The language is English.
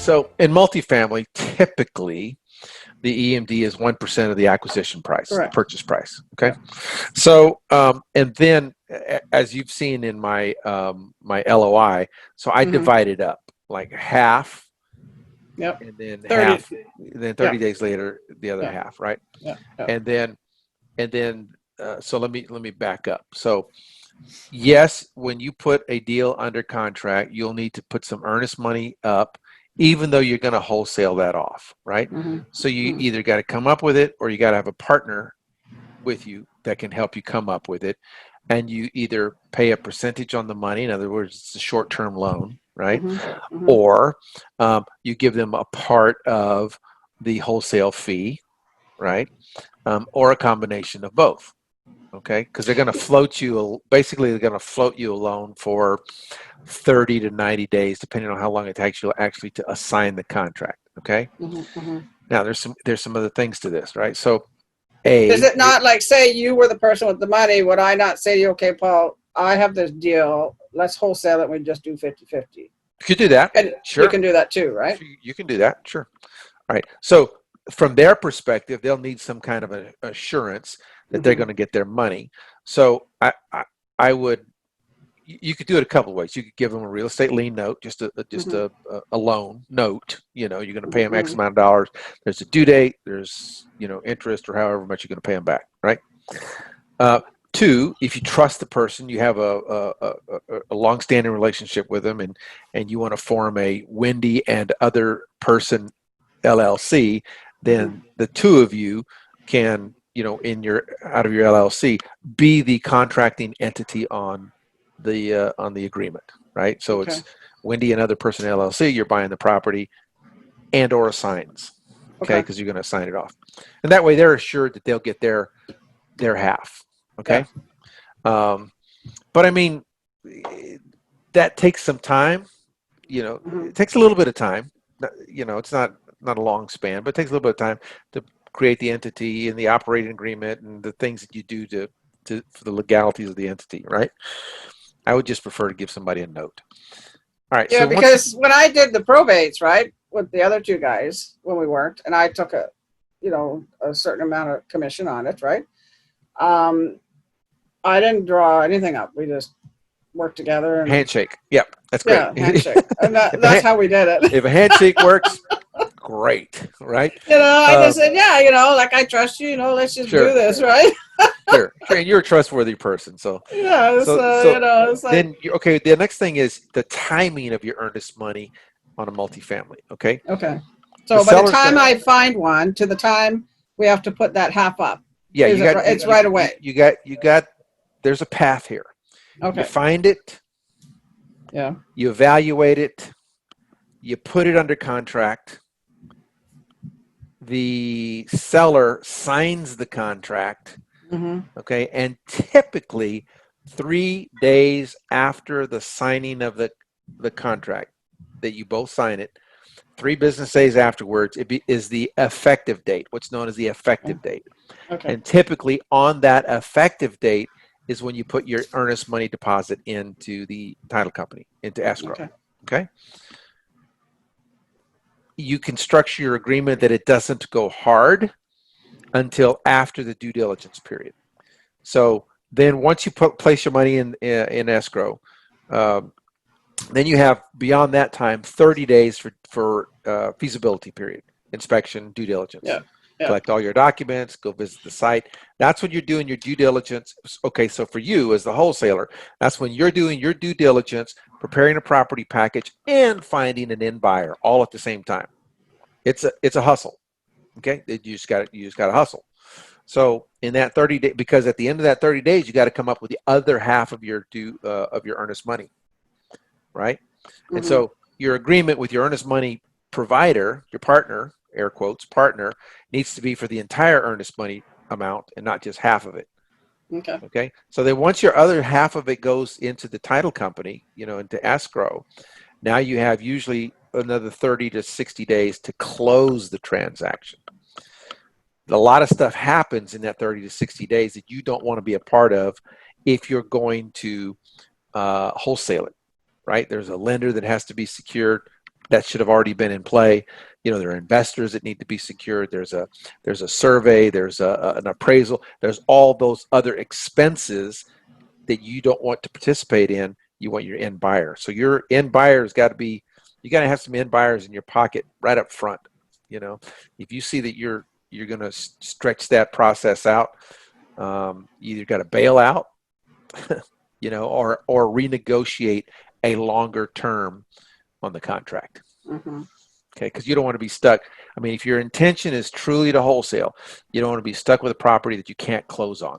So in multifamily, typically the EMD is 1% of the acquisition price, the Correct. purchase price. Okay. Yeah. So, and then as you've seen in my, my LOI, so I divide it up like half Yep. and then 30. half, then 30 Yeah. days later, the other Yeah. half, right? Yeah. Yeah. And then, so let me back up. So yes, when you put a deal under contract, you'll need to put some earnest money up, even though you're going to wholesale that off, right? So you either got to come up with it or you got to have a partner with you that can help you come up with it. And you either pay a percentage on the money, in other words, it's a short-term loan, right? Or you give them a part of the wholesale fee, right? Or a combination of both. Okay, because they're going to float you, basically they're going to float you a loan for 30 to 90 days, depending on how long it takes you actually to assign the contract. Okay. Now there's some other things to this, right? So Is it not like, say you were the person with the money, would I not say to you, okay, Paul, I have this deal, let's wholesale it, we just do 50-50? You could do that. And sure. You can do that too, right? You can do that. Sure. All right. So from their perspective, they'll need some kind of an assurance that they're going to get their money. So I would, you could do it a couple of ways. You could give them a real estate lien note, just a loan note. You know, you're going to pay them X amount of dollars. There's a due date. There's, you know, interest or however much you're going to pay them back, right? Two, if you trust the person, you have a long-standing relationship with them, and you want to form a Wendy and other person LLC, then the two of you can, you know, out of your LLC, be the contracting entity on the agreement, right? So it's Wendy and other person LLC. You're buying the property and or assigns, okay? Because you're going to assign it off, and that way they're assured that they'll get their half, okay? Yeah. But I mean, that takes some time. You know, it takes a little bit of time. You know, it's not a long span, but it takes a little bit of time to create the entity and the operating agreement and the things that you do for the legalities of the entity, right? I would just prefer to give somebody a note. All right. Yeah, so because when I did the probates, right, with the other two guys when we worked, and I took a certain amount of commission on it, right? I didn't draw anything up. We just worked together. And, handshake. Yep. That's great. Yeah, handshake. And that's how we did it. If a handshake works, great, right? You know, I just said, yeah, you know, like I trust you, you know, let's just do this, right? Sure. And you're a trustworthy person, so yeah. You know, it's like, then okay. The next thing is the timing of your earnest money on a multifamily. Okay. Okay. So by the time I find one to the time we have to put that half up. Yeah, it's right away. You got. There's a path here. Okay. You find it. Yeah. You evaluate it. You put it under contract. The seller signs the contract. Okay, and typically 3 days after the signing of the contract that you both sign it, 3 business days afterwards, is the effective date, what's known as the effective date. Okay. And typically on that effective date is when you put your earnest money deposit into the title company, into escrow. Okay. You can structure your agreement that it doesn't go hard until after the due diligence period. So then once you place your money in escrow, then you have beyond that time 30 days for feasibility period, inspection, due diligence. Yeah. Collect all your documents, go visit the site. That's when you're doing your due diligence. Okay, so for you as the wholesaler, that's when you're doing your due diligence, preparing a property package, and finding an end buyer all at the same time. It's a hustle. Okay, you just got to hustle. So in that 30 days, because at the end of that 30 days, you got to come up with the other half of your earnest money, right? And so your agreement with your earnest money provider, your partner, air quotes, partner, needs to be for the entire earnest money amount and not just half of it. Okay. So then once your other half of it goes into the title company, you know, into escrow, now you have usually another 30 to 60 days to close the transaction. A lot of stuff happens in that 30 to 60 days that you don't want to be a part of if you're going to wholesale it, right? There's a lender that has to be secured. that should have already been in play. There are investors that need to be secured. There's a survey, there's an appraisal, there's all those other expenses that you don't want to participate in. You want your end buyer. So your end buyer's got to be, you got to have some end buyers in your pocket right up front. If you see that you're going to stretch that process out, you either got to bail out, or renegotiate a longer term on the contract. Mm-hmm. Okay, because you don't want to be stuck. I mean, if your intention is truly to wholesale, you don't want to be stuck with a property that you can't close on.